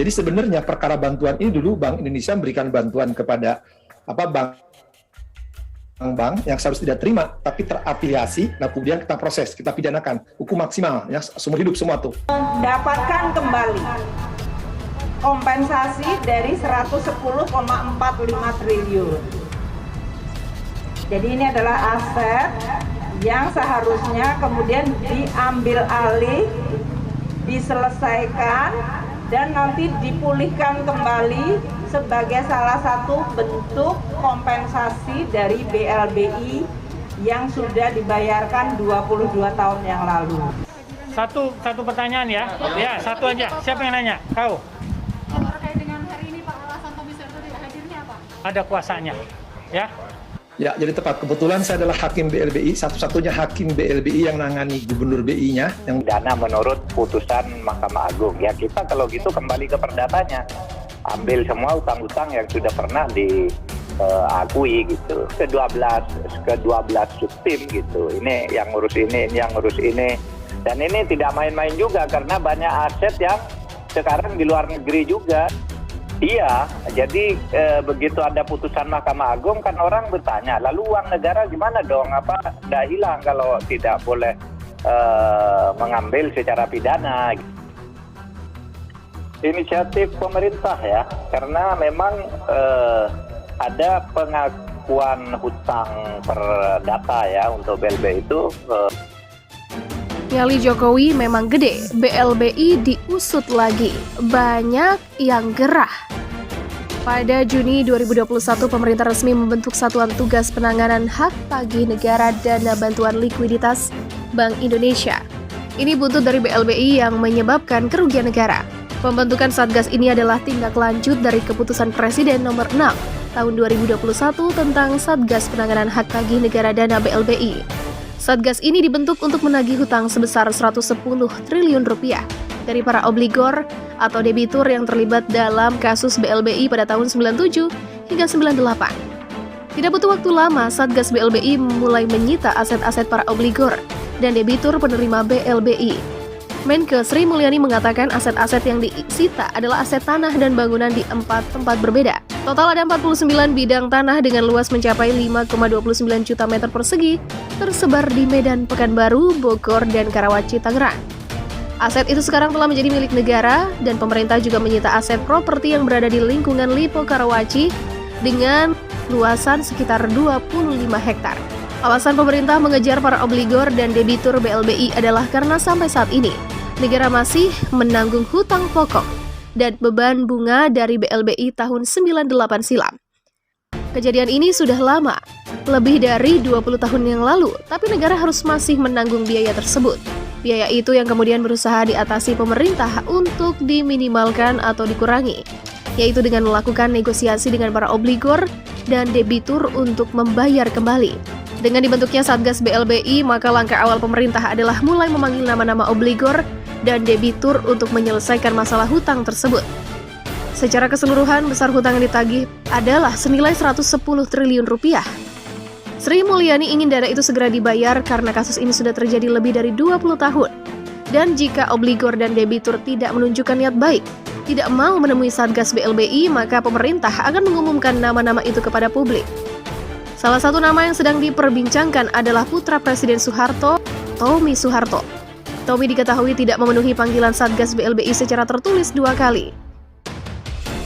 Jadi sebenarnya perkara bantuan ini dulu Bank Indonesia memberikan bantuan kepada bank yang seharusnya tidak terima, tapi terafiliasi, nah kemudian kita proses, kita pidanakan, hukum maksimal, ya seumur hidup semua tuh. Mendapatkan kembali kompensasi dari 110,45 triliun. Jadi ini adalah aset yang seharusnya kemudian diambil alih, diselesaikan, dan nanti dipulihkan kembali sebagai salah satu bentuk kompensasi dari BLBI yang sudah dibayarkan 22 tahun yang lalu. Satu pertanyaan ya. Ya, satu aja. Siapa yang nanya? Kau. Terkait dengan hari ini Pak, alasan Tommy Soeharto tidak hadirnya apa? Ada kuasanya. Ya. Ya, jadi tepat. Kebetulan saya adalah hakim BLBI, satu-satunya hakim BLBI yang nangani gubernur BI-nya. Yang dana menurut putusan Mahkamah Agung. Ya kita kalau gitu kembali ke perdatanya. Ambil semua utang-utang yang sudah pernah diakui gitu. Ke-12 subtim gitu. Ini yang ngurus ini yang ngurus ini. Dan ini tidak main-main juga karena banyak aset yang sekarang di luar negeri juga. Iya, jadi begitu ada putusan Mahkamah Agung kan orang bertanya, lalu uang negara gimana dong? Apa tidak hilang kalau tidak boleh mengambil secara pidana? Inisiatif pemerintah ya, karena memang ada pengakuan hutang perdata ya untuk BLBI itu. Nyali Jokowi memang gede, BLBI diusut lagi, banyak yang gerah. Pada Juni 2021, pemerintah resmi membentuk Satuan Tugas Penanganan Hak Tagih Negara Dana Bantuan Likuiditas Bank Indonesia. Ini buntut dari BLBI yang menyebabkan kerugian negara. Pembentukan Satgas ini adalah tindak lanjut dari keputusan Presiden nomor 6 tahun 2021 tentang Satgas Penanganan Hak Tagih Negara Dana BLBI. Satgas ini dibentuk untuk menagih hutang sebesar 110 triliun rupiah dari para obligor atau debitur yang terlibat dalam kasus BLBI pada tahun 97 hingga 98. Tidak butuh waktu lama, Satgas BLBI mulai menyita aset-aset para obligor dan debitur penerima BLBI. Menkeu Sri Mulyani mengatakan aset-aset yang disita adalah aset tanah dan bangunan di 4 tempat berbeda. Total ada 49 bidang tanah dengan luas mencapai 5,29 juta meter persegi, tersebar di Medan, Pekanbaru, Bogor, dan Karawaci, Tangerang. Aset itu sekarang telah menjadi milik negara, dan pemerintah juga menyita aset properti yang berada di lingkungan Lipo Karawaci dengan luasan sekitar 25 hektar. Alasan pemerintah mengejar para obligor dan debitur BLBI adalah karena sampai saat ini, negara masih menanggung hutang pokok dan beban bunga dari BLBI tahun 98 silam. Kejadian ini sudah lama, lebih dari 20 tahun yang lalu, tapi negara harus masih menanggung biaya tersebut. Biaya itu yang kemudian berusaha diatasi pemerintah untuk diminimalkan atau dikurangi, yaitu dengan melakukan negosiasi dengan para obligor dan debitur untuk membayar kembali. Dengan dibentuknya Satgas BLBI, maka langkah awal pemerintah adalah mulai memanggil nama-nama obligor dan debitur untuk menyelesaikan masalah hutang tersebut. Secara keseluruhan, besar hutang yang ditagih adalah senilai 110 triliun rupiah. Sri Mulyani ingin dana itu segera dibayar karena kasus ini sudah terjadi lebih dari 20 tahun. Dan jika obligor dan debitur tidak menunjukkan niat baik, tidak mau menemui Satgas BLBI, maka pemerintah akan mengumumkan nama-nama itu kepada publik. Salah satu nama yang sedang diperbincangkan adalah putra Presiden Soeharto, Tommy Soeharto. Tommy diketahui tidak memenuhi panggilan Satgas BLBI secara tertulis 2 kali.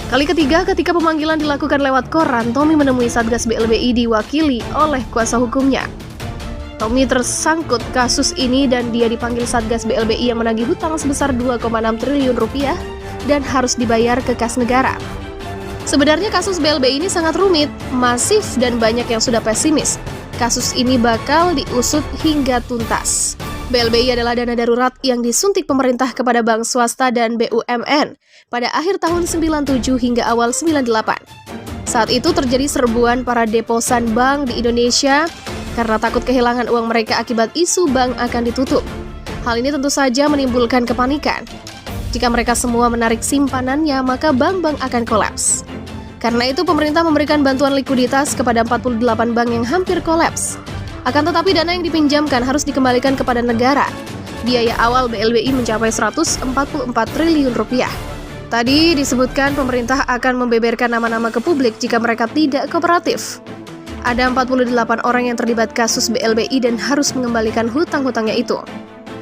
Kali ketiga, ketika pemanggilan dilakukan lewat koran, Tommy menemui Satgas BLBI diwakili oleh kuasa hukumnya. Tommy tersangkut kasus ini dan dia dipanggil Satgas BLBI yang menagih hutang sebesar 2,6 triliun rupiah dan harus dibayar ke kas negara. Sebenarnya kasus BLBI ini sangat rumit, masif, dan banyak yang sudah pesimis. Kasus ini bakal diusut hingga tuntas. BLBI adalah dana darurat yang disuntik pemerintah kepada bank swasta dan BUMN pada akhir tahun 97 hingga awal 98. Saat itu terjadi serbuan para deposan bank di Indonesia karena takut kehilangan uang mereka akibat isu bank akan ditutup. Hal ini tentu saja menimbulkan kepanikan. Jika mereka semua menarik simpanannya, maka bank-bank akan kolaps. Karena itu pemerintah memberikan bantuan likuiditas kepada 48 bank yang hampir kolaps. Akan tetapi dana yang dipinjamkan harus dikembalikan kepada negara. Biaya awal BLBI mencapai 144 triliun rupiah. Tadi disebutkan pemerintah akan membeberkan nama-nama ke publik jika mereka tidak kooperatif. Ada 48 orang yang terlibat kasus BLBI dan harus mengembalikan hutang-hutangnya itu.